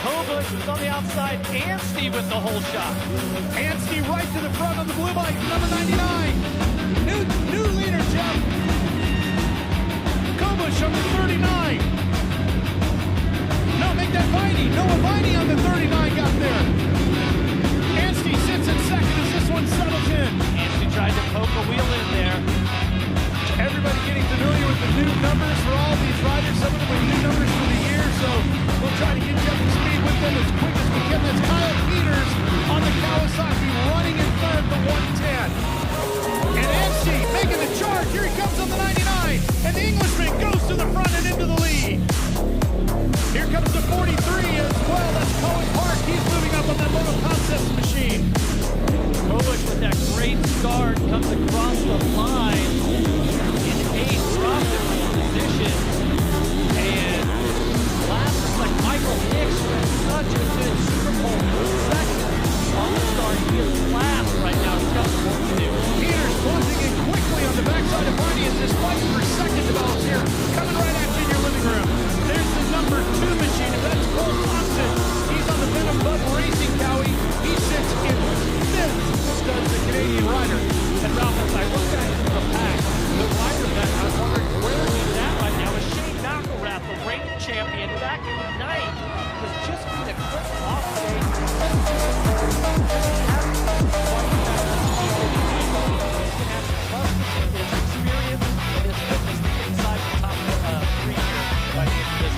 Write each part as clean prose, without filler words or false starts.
Kobush is on the outside. Anstie with the whole shot. Anstie right to the front of the blue bike, number 99. New leader, Jeff. Kobush, number 39. No, make that Viney. Noah Viney on the 39 got there. Anstie sits in second as this one settles in. Anstie tried to poke a wheel in there. Everybody getting familiar with the new numbers for all these riders. Some of them are new numbers for the year, so we'll try to get you up to speed with them as quick as we can. That's Kyle Peters on the Kawasaki running in front of the 110. And Anstie making the charge. Here he comes on the 99. And the Englishman goes to the front and into the lead. Here comes the 43 as well. That's Cohen Park. He's moving up on that Moto Concepts machine. Kobush with that great start comes across the line in eighth, dropped in position. And last looks like Michael Hicks with such a good Super Bowl second on the start. He is last right now. He's got some work to do. Peters plunging in quickly on the backside of Viney as this fight for second develops here. Coming right at you in your living room. There's the number 2 machine. That's Cole Thompson. He's on the Venom Bud Racing Cowie. He sits in 5th. Does the Canadian rider. And Ralph, as I look back into the pack, the rider that I was wondering where he's at right now is Shane McElrath, the reigning champion back in the 9th, was just being a quick off day.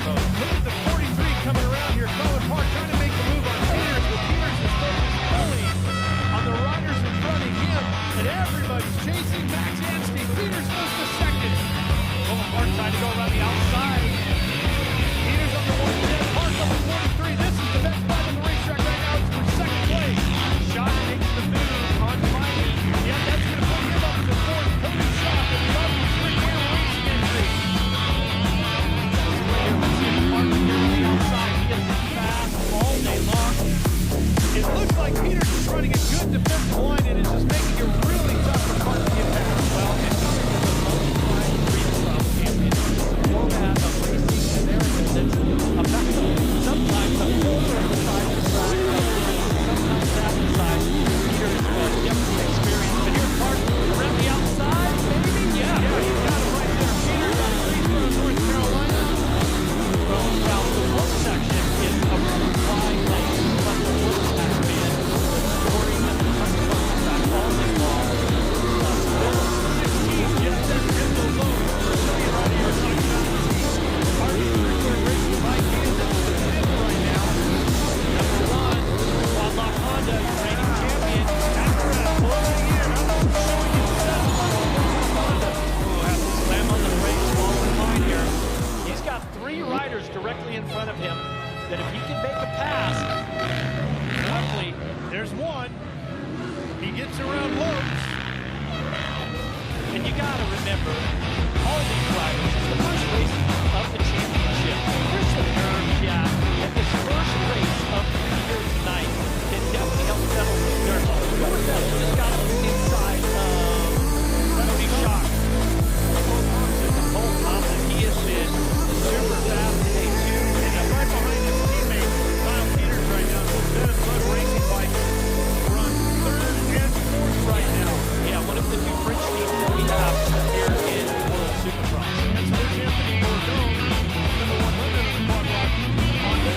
Look at the 43 coming around here. Cohen Park trying to make the move on Peters, but Peters is focused fully on the riders in front of him, and everybody's chasing Max Anstie. Peters goes to second. Cohen Park trying to go around the outside. Peters on the 110, Park on the 43. This is the best spot on the racetrack right now. It's for second place. Shot makes the move on Viney. Yeah, that's going to put him up to 4th. Cody Shot and another 3-year racing entry. It looks like Peters is running a good defensive line and is just making it really tough for Park to get past. Well, and Peters is a multi-time freestyle champion. It's a format of racing scenarios that's about sometimes the corner of the side of the track, sometimes that side. Peters definitely experienced. But here's Park around the outside, maybe? Yeah, he's got it right there. Peters out of Greensboro, North Carolina. Well, the look section is a wide lane, but the look has been scoring at the front of the track all day long. 16, yes, that's in the low. Brazilian right here, talking about Argentina racing bike. He is at the 5th right now. Number 1, Quadlock Honda, reigning champion. McElrath pulling in. I'm not showing you seven on Honda. Has to slam on the brakes while behind here. He's got 3 riders directly in front of him that if he can make a pass, roughly, There's one. He gets around Lopes. and you got to remember, all these riders, it's the first race of the championship. There's some nerves, yeah, and this first race of the year tonight can definitely help settle the nerves. Whoever just got inside that'll be shocked. Cole Thompson, he has been super fast today, too. And right behind his teammate, Kyle Peters right now. So Venom Bud Racing Bike run 3rd and 4th right now. Yeah, one of the 2 French teams that we have here in World Supercross. And so there's Anthony Bourdon, number 100 of the Quadlock Honda.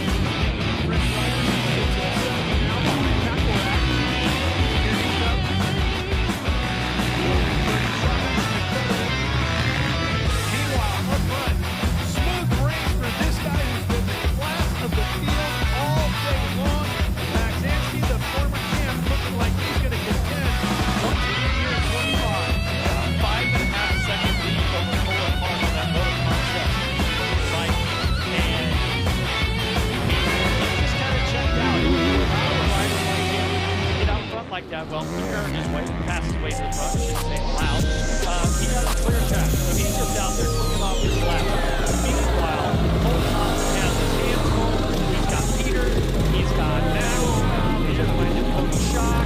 French rider sits at 7 now behind McElrath. Here he comes. Meanwhile, up front, smooth race for this guy who's been the class of the field all day long. Max Anstie, the former champ, looking like he's going to contend once again here at 25. 5.5 second lead over Cohen Park on that Moto Concept bike. And he just kind of checked out. If you were not a rider like him, get out front like that, well, he earned his way, passed his way to the front, I shouldn't say loud. He got a clear track, so he's just out there clicking off his lap. Meanwhile, Cole Thompson has his hands full. He's got Peter, he's got Max, he's just going to Cody Shock.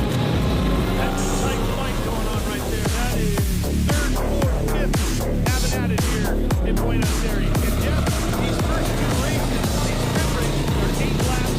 That's a tight fight going on right there. That is 3rd, 4th, 5th having at it here in Buenos Aires. And Jeff, these first 2 races, these sprint races are 8 laps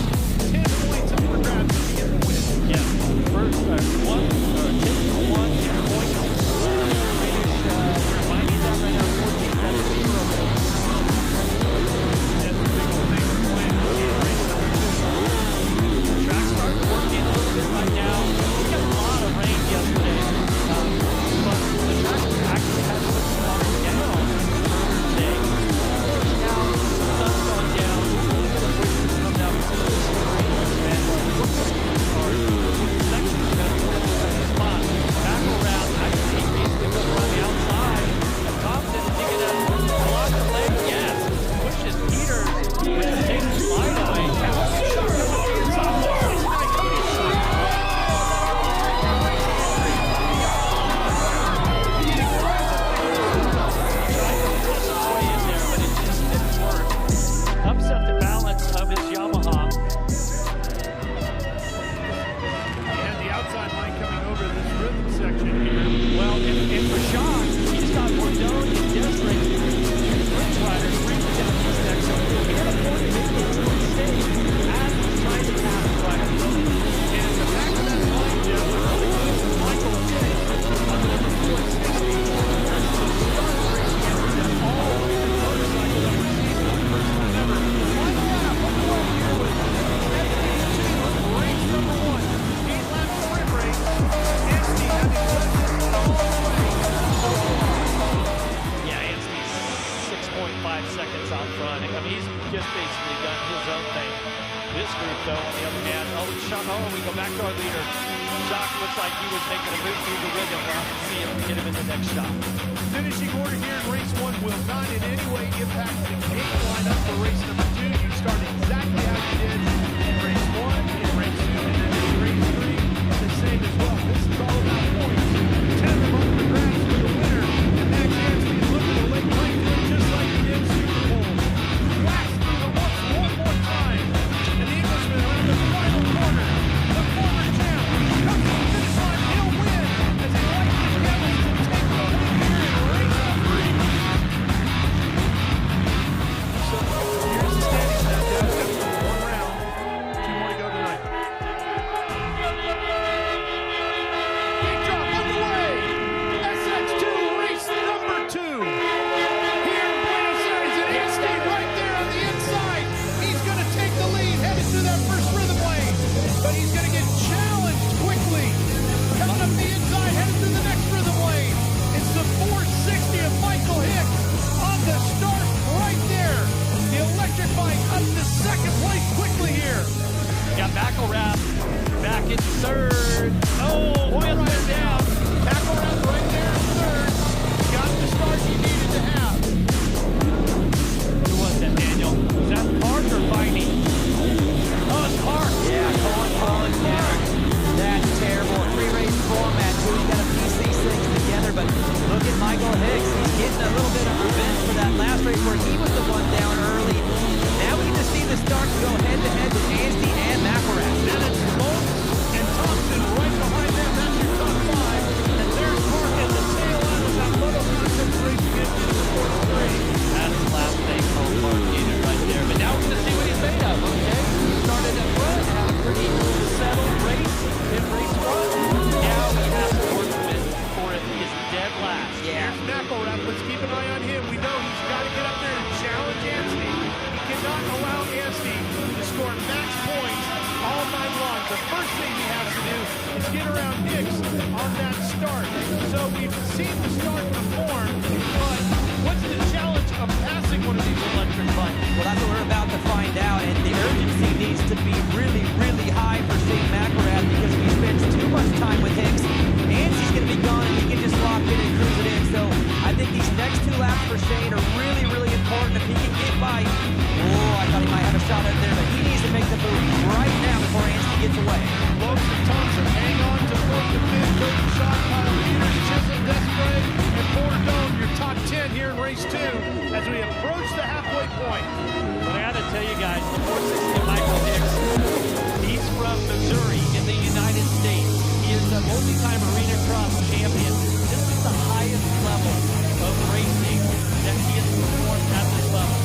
seconds out front. I mean, he's just basically done his own thing. This group, though, on the other hand, we go back to our leader. Jacques looks like he was making a move through the rhythm. We'll have to see if we get him in the next shot. Finishing order here in race 1 will not in any way impact the gate lineup for race number 2. You start exactly how you did in race 1, in race 2, and then in race 3, the same as well. This is all about points. 10 of them up for grabs for the winner. And Max Anstie is looking to lay claim to it just like he did Super Bowl. Blast through the whoops one more time. And the Englishman around the final corner. The former champ comes to the finish line. He'll win as he lights his yellows to take the lead here in race number 3. So here's the standing snapshot after 1 round. 2 more to go tonight. Big drop underway. SX2 race number 2. Here in Buenos Aires, and Anstie right there on the inside. He's going to take the lead, headed through that first rhythm lane. But he's going to get challenged quickly. Coming up the inside, headed through the next rhythm lane. It's the 460 of Michael Hicks on the start right there. The electric bike up to second place quickly here. Got McElrath back in third. Oh, wheels are down. McElrath right there in third. Got the start he needed to have. Who was that, Daniel? Was that Park or Viney? Oh, it's Park. Yeah, Colin, yeah. That's terrible. A 3-race format, too. You got to piece these things together, but look at Michael Hicks. He's getting a little bit of revenge for that last race where he was the one down early. Now we get to see the start go head-to-head with Anstie and McElrath. Then it's Lopes and Thompson right behind them. That's your top 5. And there's Park at the tail end of that Moto Concepts race against the fourth three. That's the last thing called Park Gator right there. But now we're going to see what he's made of, okay? He started at front, had a pretty settled race in race 1. Now we have to work for it. He is dead last. Yeah. Here's McElrath. Let's keep an eye on him. We know he's got to get up there and challenge Anstie. He cannot allow Anstie to score max points all night long. The first thing he has to do is get around Hicks on that start. So we've seen the start perform, but what's the challenge of passing one of these electric bikes? Well, that's what we're about to find out, and the urgency needs to be really, really high for Shane McElrath because if he spends too much time with Hicks, Anstie's going to be gone and he can just lock in and cruise it in. So I think these next 2 laps for Shane are really, really important. If he can get by, I thought he might have a shot out there, but he needs to make the move right now before Anstie gets away. Lopes and Thompson hang on to fourth and fifth. Cody Shaw, Kyle Peters, Chisholm, Desprez, and Bourdon, your top 10 here in race 2 as we approach the halfway point. But I got to tell you guys, the 460 Michael Hicks, he's from Missouri in the United States. He is a multi-time arena cross champion. This is the highest level of racing that he has performed at this level.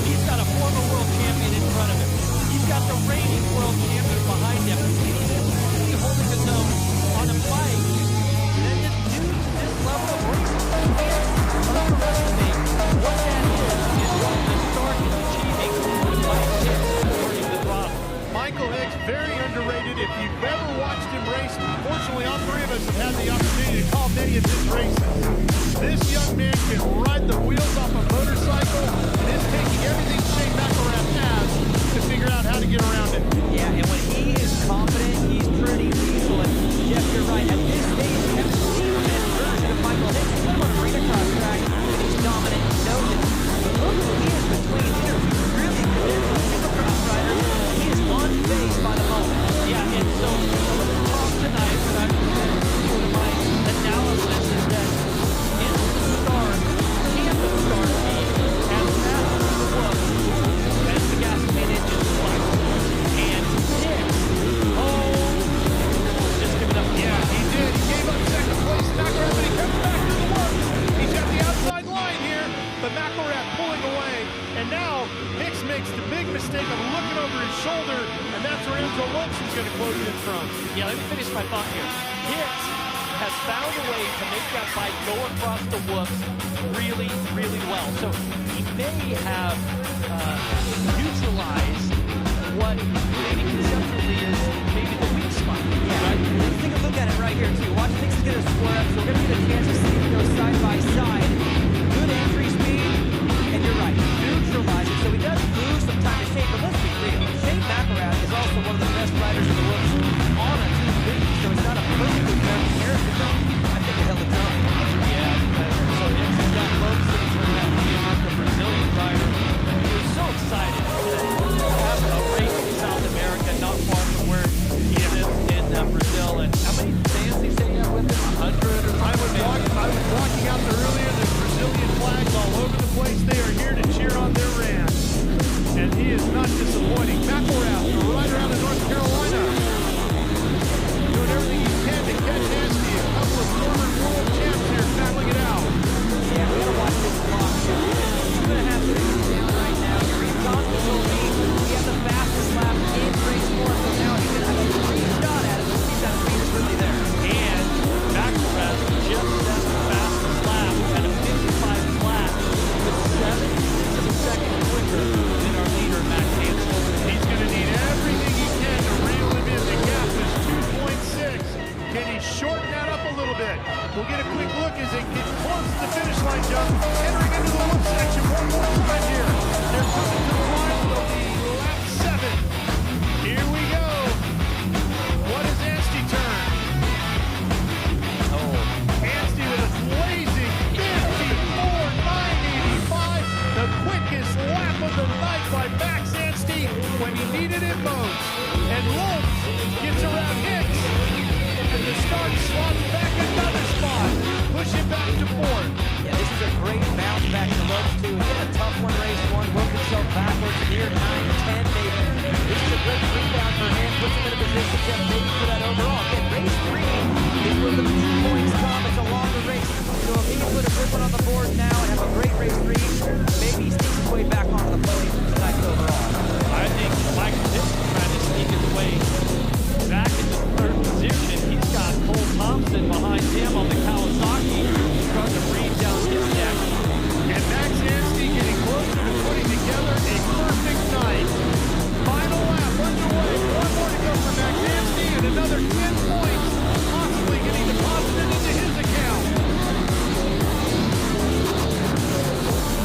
He's got a former world champion in front of him. He's got the reigning world champion behind him. And he's really holding his own on a bike that is due to this level of racing. Underestimate what that is what the start is achieving with Michael Hicks holding the throttle. Michael Hicks, very underrated. If you've ever watched him race, fortunately all 3 of us have had the opportunity to call many of his races. This young man can ride the wheels off a motorcycle and is taking everything Shane McElrath has to figure out how to get around it. Yeah, and when he is confident, he's pretty lethal. And Jeff, you're right. At this stage, we haven't seen this version of Michael Hicks. He's on an arena cross track, and he's dominant. He knows it. But look who he is between. These are really good supercross riders. He is unfazed by the moment. Yeah, and so let's talk tonight. What I'm sort of my analysis is that in the start, can the start be as fast as the was as the gasoline engine was? And Hicks, just giving up. Yeah, he did. He gave up second place. McElrath, but he comes back to the works. He's got the outside line here, but McElrath pulling away. And now Hicks makes the big mistake of looking over his shoulder, and that's where Enzo Lopes is going to close in from. Yeah, let me finish my thought here. Hicks has found a way to make that bike go across the whoops really, really well. So he may have neutralized what maybe conceptually is maybe the weak spot. Yeah, right. Let's take a look at it right here, too. Watch Hicks is going to square up, so we're going to get a chance to see them go side by side. Good entry speed, and you're right. heated inbounds. And Lopes gets around Hicks. And the start slots back another spot. Push it back to fourth. Yeah, this is a great bounce back to Lopes, too. Again, a tough one, race one, worked himself backwards near 9, 10 maybe. This is a great rebound for him, puts him in a position to maybe for that overall. Again, race 3 is where the 2 points come. It's a longer race. So if he can put a good one on the board now and have a great race 3, maybe he sneaks his way back onto the podium tonight overall. I think Michael Hicks is trying to sneak his way back into third position. He's got Cole Thompson behind him on the Kawasaki, starting to breathe down his neck. And Max Anstie getting closer to putting together a perfect night. Final lap underway. One more to go for Max Anstie and another 10 points possibly getting deposited into his account.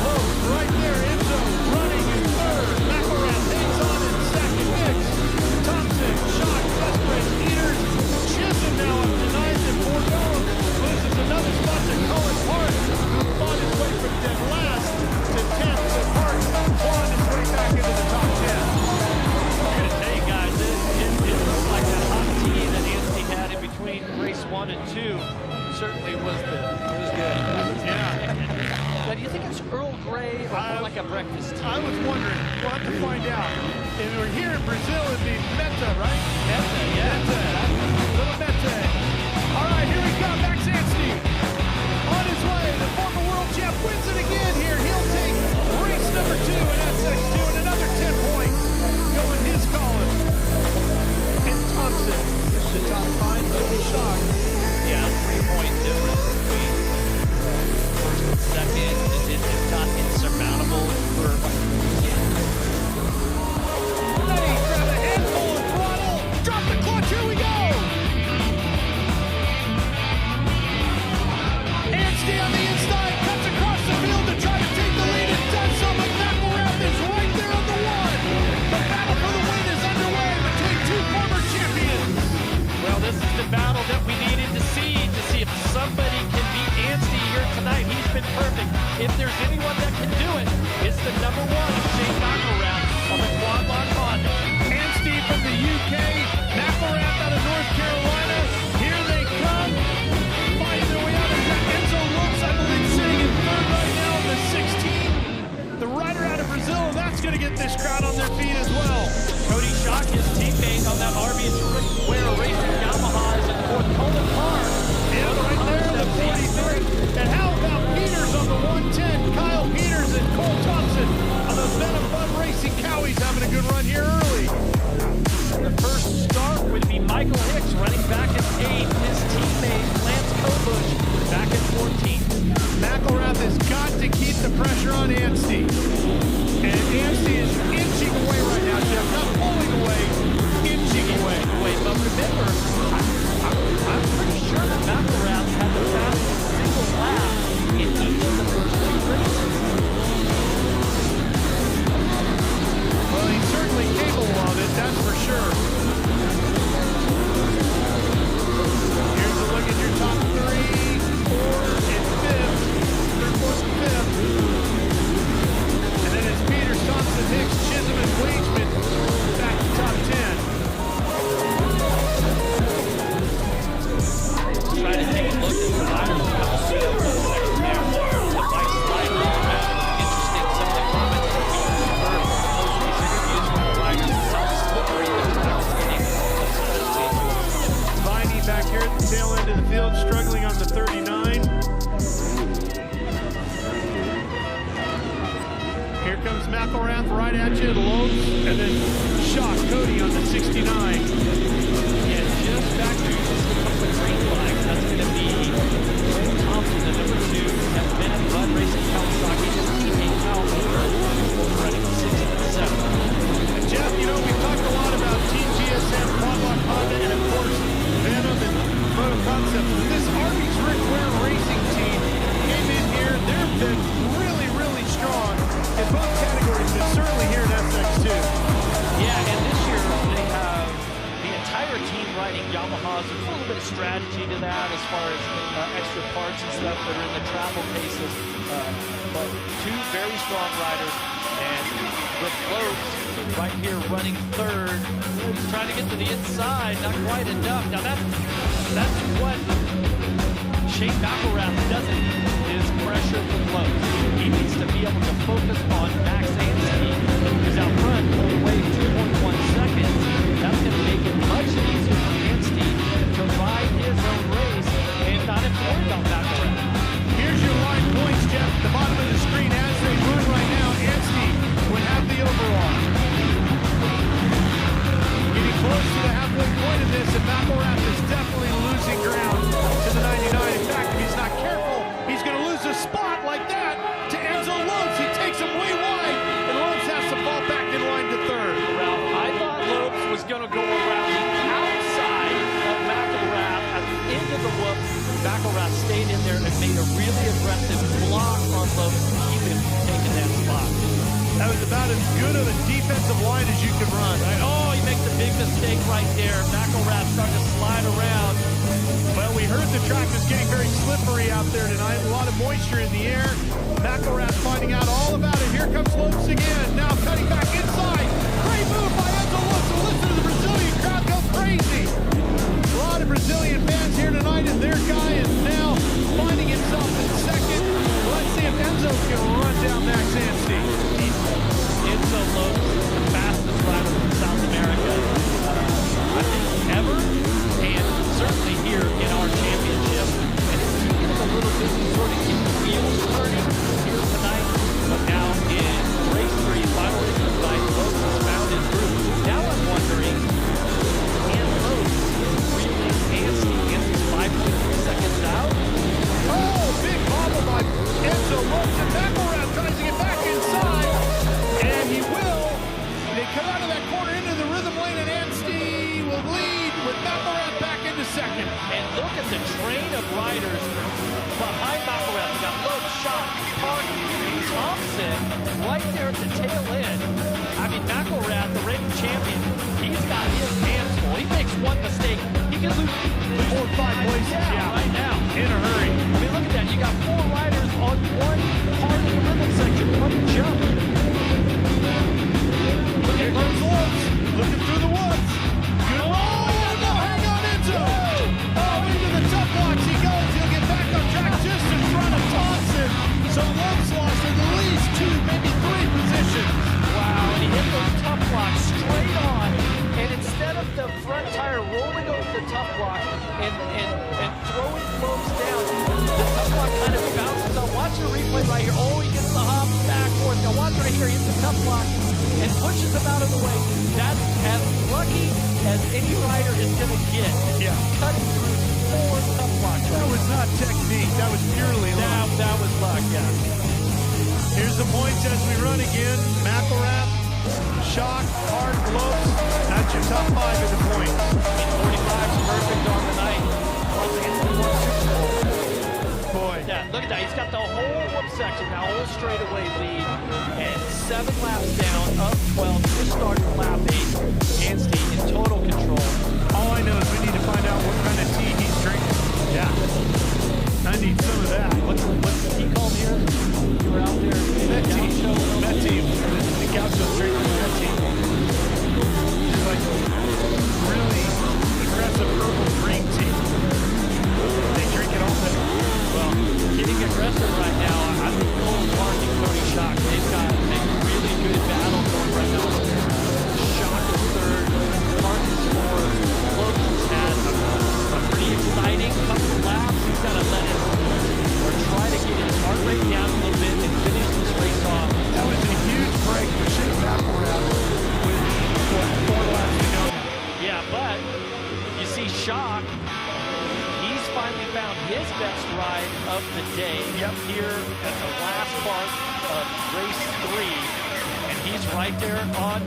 Oh, right there, Enzo running in third. McElrath hangs on in second. Hicks, Thompson, Shock, Westbridge, Peters, Chisholm now up to 9th and Bordeaux loses another spot to Cullen Hart, who fought his way from dead last to 10th. So Hart clawed his way back into the top 10. I'm going to tell you guys, it looks like that hot tea that Anstie had in between race 1 and 2 certainly was good. Yeah. But do you think it's Earl Grey or more like a breakfast tea? I was wondering. We'll have to find out. And we're here in Brazil, it'd be Meta, right? Meta, yeah. Meta. Little Meta. All right, here we go. Max Anstie on his way. The former world champ wins it again here. He'll take race number 2 in SX2 and another 10 points going his column. And Thompson gets the top 5. Little shock. Yeah, 3-point difference between first and second. It's not insurmountable for Ready, grab a handful of throttle. Drop the clutch. Here we go. Anstie on the inside, cuts across the field to try to take the lead. It does so, but McElrath is right there on the one. The battle for the win is underway between 2 former champions. Well, this is the battle that we needed to see if somebody can beat Anstie here tonight. He's been perfect. If there's anyone that can do it, it's the number 1 of Shane McElrath on the quad lock Honda. Anstie from the UK, McElrath out of North Carolina. Here they come. Fighting their way out. They've got Enzo Lopes, I believe, sitting in third right now in the 16. The rider out of Brazil, that's going to get this crowd on their feet as well. Cody Shock, his teammate on that RB Square Racing Yamaha, is in fourth. Colin Hart. Yeah, right there, the 43. And how about Peters on the 110? Kyle Peters and Cole Thompson on the Venom Fun Racing Cowies having a good run here early. The first start would be Michael Hicks running back in 8th. His teammate Lance Kobush back in 14th. McElrath has got to keep the pressure on Anstie. And Anstie is inching away right now, Jeff. Not pulling away, inching away. But remember, I'm pretty sure that McElrath had the fastest single lap in each of the first 2 races. Well, he's certainly capable of it, that's for sure. Here's a look at your top 3, 4, and 5th. 3rd, 4th, and 5th. And then it's Peters, Thompson, Hicks, Chisholm, and Wageman back to top 10. Try to take a look at the riders a couple seats there. The bike slider interesting. Some of the comments that we heard from these interviews from the riders, how slippery the track is getting, especially. Viney back here at the tail end of the field, struggling on the 39. Here comes McElrath right at you, Lopes, and then Shock Cody on the 69. Yeah, just back to just a couple of green flags. That's going to be Cole Thompson, the number 2, has been at Bud Racing Kawasaki. His teammate Kyle Peters running 6th and 7th. And Jeff, you know, we've talked a lot about Team GSM, Quadlock Honda, and of course, Venom and Moto Concepts. This Arby's Rick Ware Racing team came in here. They've been really, really strong in both categories, but certainly here in SX2. Yeah, and this year they have the entire team riding Yamahas. There's a little bit of strategy to that as far as extra parts and stuff that are in the travel cases. But 2 very strong riders, and with Lopes right here running third. He's trying to get to the inside, not quite enough. Now that's what Shane McElrath doesn't need, is pressure from Lopes. He needs to be able to focus on Max Anstie, who's out front, pulled away 2.1 seconds. That's going to make it much easier for Anstie to ride his own race and not have to worry about McElrath. Here's your line points, Jeff, at the bottom of the screen as they run right now. Anstie would have the overall. Getting close to the halfway point of this, and McElrath is definitely losing ground to the 99. In fact, if he's not careful, he's going to lose a spot like that to Enzo Lopes. He takes him way wide, and Lopes has to fall back in line to third. Ralph, I thought Lopes was going to go around the outside of McElrath at the end of the whoop. McElrath stayed in there and made a really aggressive block on Lopes to keep him taking that spot. That was about as good of a defensive line as you could run. Right? Oh, he makes a big mistake right there. McElrath starting to slide around. Well, we heard the track was getting very slippery out there tonight. A lot of moisture in the air. McElrath finding out all about it. Here comes Lopes again. Now cutting back inside. Great move by Enzo Lopes. And listen to the Brazilian crowd go crazy. A lot of Brazilian fans here tonight, and their guy is now finding himself in second. Let's see if Enzo can run down Max Anstie. Enzo Lopes, the fastest rider from South America, I think ever, and certainly here in our championship. And it's taken him a little bit to sort of get the wheels turning here tonight. But now in race 3, final race of the night, Lopes has found his groove. Now I'm wondering, can Lopes really Anstie? Anstie's 5.3 seconds out. Oh, big bobble by Enzo Lopes, and McElrath tries to get back inside, and he will. They come out of that corner into the rhythm lane, and Anstie will lead with McElrath back into second. And look at the train of riders behind McElrath. We got Lopes, Schock, Park, Thompson right there at the tail end. I mean, McElrath, the reigning champion, he's got his hands full. He makes one mistake, he can lose 4 or 5 places, yeah, right now. In a hurry. I mean, look at that. You got 4 riders on one part of the rhythm section, one jump. Look at Lopes Looking through the woods. Good. Oh, no, hang on, Enzo. Oh, into the tough blocks he goes. He'll get back on track just in front of Thompson. So Lopes lost at least 2, maybe 3 positions. Wow, and he hit those tough blocks straight on, and instead of the front tire rolling over the tough block and throwing Lopes down, the tough block kind of bounces on. Watch the replay right here. Oh, he gets the hop back forth. Now watch right here. He hits the tough block and pushes him out of the way. That's as lucky as any rider is going to get. Yeah. Cutting through 4 tough blocks. That was not technique. That was purely luck. That was luck, yeah. Here's the points as we run again. McElrath, Schock, Hart, Lopes. That's your top 5 in the points. 45 is perfect on the night. Once again, he won Super Bowl. Boy. Yeah, look at that. He's got the whole whoop section, now whole straightaway lead, and 7 laps down, up 12, just started lap 8. Anstie in total control. All I know is we need to find out what kind of tea he's drinking. Yeah. I need some of that. What's the tea called here? You were out there. Met tea. Met tea. The Gaucho's drinking met tea. It's like really aggressive herbal green tea. They drink it all day. Well, getting aggressive right now. I think Cole's marking Cody Schock. They've got a really good battle going right now. Schock is third, Park is fourth. Lopes has a pretty exciting couple laps. He's got to let it or try to get his heart rate down a little bit and finish this race off. That was a huge break for Shane McElrath with, what, 4 laps to go. Yeah, but you see Schock, he's finally found his best ride of the day. Yep. Here at the last part of race 3. And he's right there on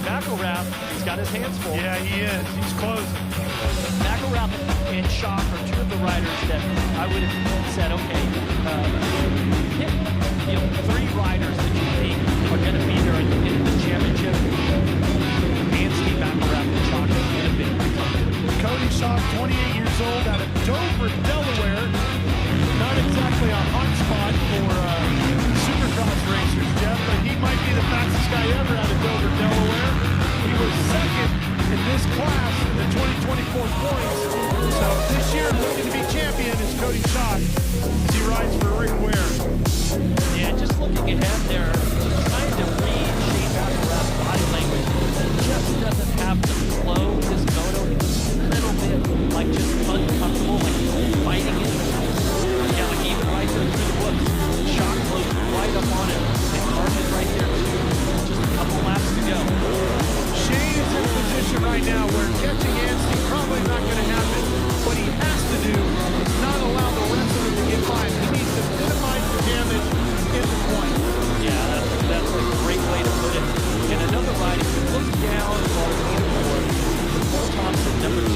McElrath. He's got his hands full. Yeah, he is. He's closing. McElrath and Schock are 2 of the riders that I would have said, okay, pick 3 riders that you think are going to be there in the championship. Anstie, McElrath, and Schock are going to be. Cody Schock, 28 years old, out of Dover, Delaware. Not exactly a hot spot for Supercross racers, Jeff, but he might be the fastest guy guy ever out of Dover, Delaware. He was second in this class in the 2024 points. So this year, looking to be champion is Cody Schock as he rides for Rick Ware. Yeah, just looking ahead there, just trying to read Shane McElrath's body language. He just doesn't have the flow with this moto. He's a little bit like just uncomfortable, like he's fighting it. Yeah, like even right there through the woods. Shock close right up on him. And Carmen's right there too. Just a couple laps to go. Shane is in a position right now where catching Anstie probably not going to happen. What he has to do is not allow the rest of them to get by him. He needs to minimize the damage in the point. Yeah, that's a great way to put it. And another ride, if you look down on the leaderboard, Paul Thompson, number 2,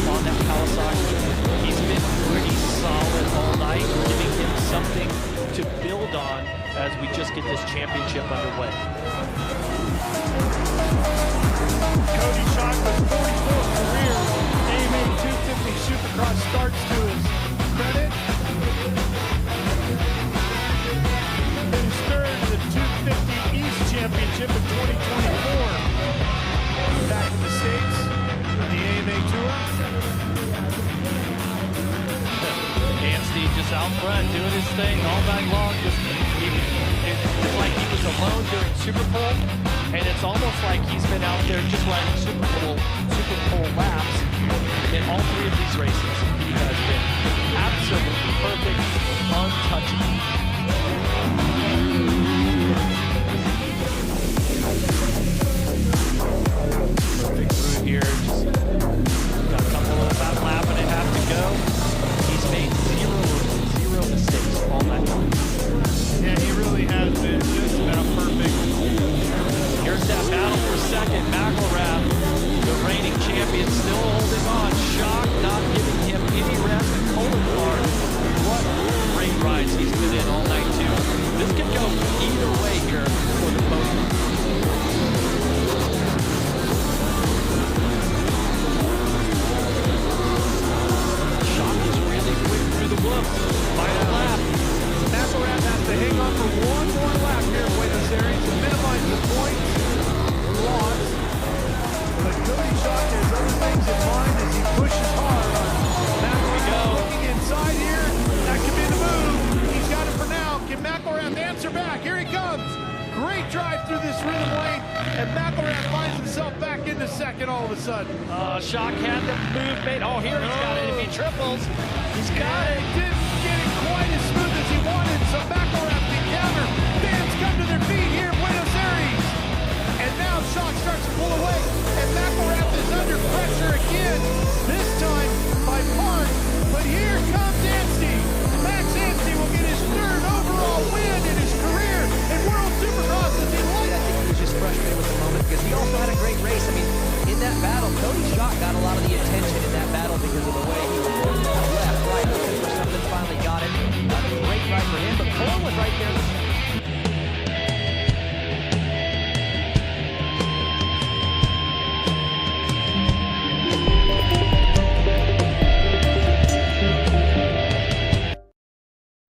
on that Kawasaki, he's been pretty solid all night, giving him something to build on as we just get this championship underway. Cody Schock with 44th career AMA 250 Supercross starts to his credit. Finished third in the 250 East Championship in 2024. Back in the States in the AMA Tour. Anstie just out front, doing his thing all night long. It's like he was alone during Super Bowl, and it's almost like he's been out there just riding Super Bowl laps in all 3 of these races. He has been absolutely perfect, untouchable. Perfect through here. Just got a couple of about a lap and a half to go. He's made zero mistakes all night long. Yeah, he really has been just about perfect. Here's that battle for second. McElrath, the reigning champion, still holding on. Schock not giving him any rest. And Colin, what great rides he's been in all night too. This could go either way here for the podium. Schock is really quick through the woods. Final lap. McElrath has to hang on for one more lap here in Buenos Aires to minimize the points lost. But Cody Schock has other things in mind as he pushes hard on McElrath. Looking inside here, that could be the move. He's got it for now. Can McElrath answer back? Here he comes. Great drive through this rhythm lane, and McElrath finds himself back into second all of a sudden. Schock had the movement. Oh, here he's got it. If he triples, he's got it. Didn't get it quite as smooth as he wanted, so McElrath can counter. Fans come to their feet here in Buenos Aires. And now Schock starts to pull away, and McElrath is under pressure again, this time by Park. But here comes Anstie. Max Anstie will get his 3rd overall win in his career in World Supercross